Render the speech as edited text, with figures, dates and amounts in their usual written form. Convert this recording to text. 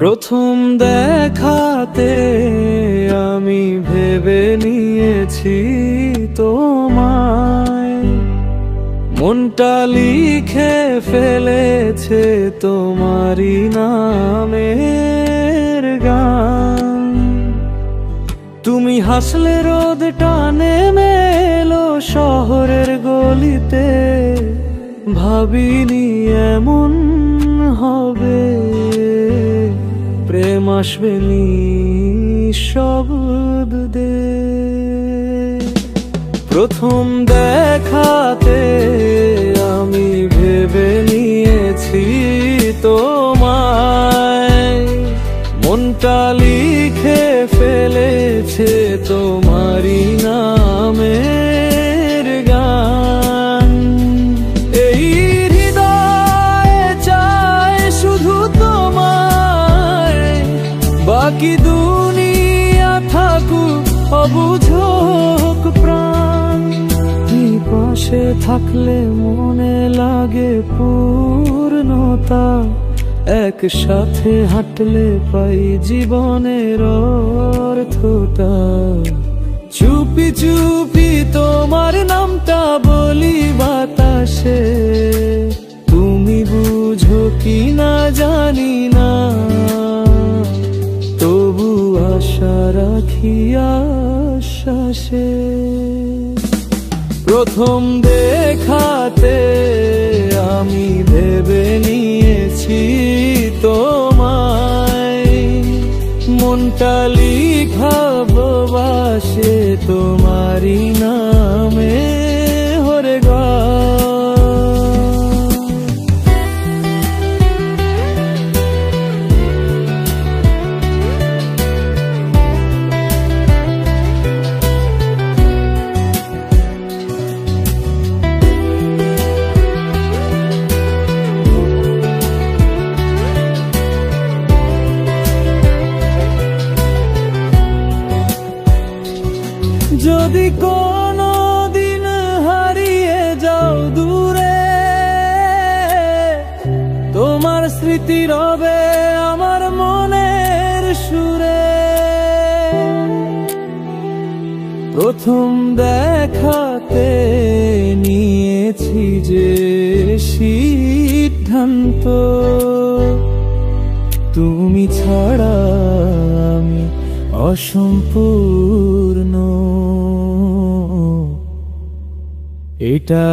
প্রথম দেখাতে আমি ভেবে নিয়েছি তোমায়, মনটা লিখে ফেলেছে তোমারই নামের গান। তুমি হাসলে রোদটা নেমে এলো শহরের গলিতে, ভাবিনি এমন হবে, প্রেম আসবে নিঃশব্দে। প্রথম দেখাতে আমি ভেবে নিয়েছি তোমায়, মনটা লিখে ফেলেছে তোমারই নামের গান। এই হৃদয়ে চায় শুধু তোমায়, বাকি দুনিয়া থাকুক অবুঝক প্রাণ। তুমি পাশে থাকলে মনে লাগে পূর্ণতা, একসাথে হাঁটলে পাই জীবনের অর্থটা। চুপি চুপি তোমার নামটা বলি বাতাসে, তুমি বুঝো কি না জানি না, তবু আশা রাখি আশ্বাসে। প্রথম দেখাতে আমি ভেবে নিয়েছি তোমায়, মনটা লিখা বাসে তোমারই নামে হরে গা। যদি কোনো দিন হারিয়ে যাও দূরে, তোমার স্মৃতি রবে আমার মনের সুরে। প্রথম দেখাতে নিয়েছি যে সিদ্ধান্ত, তুমি ছাড়া আমি অসম্পূর্ণ, এটা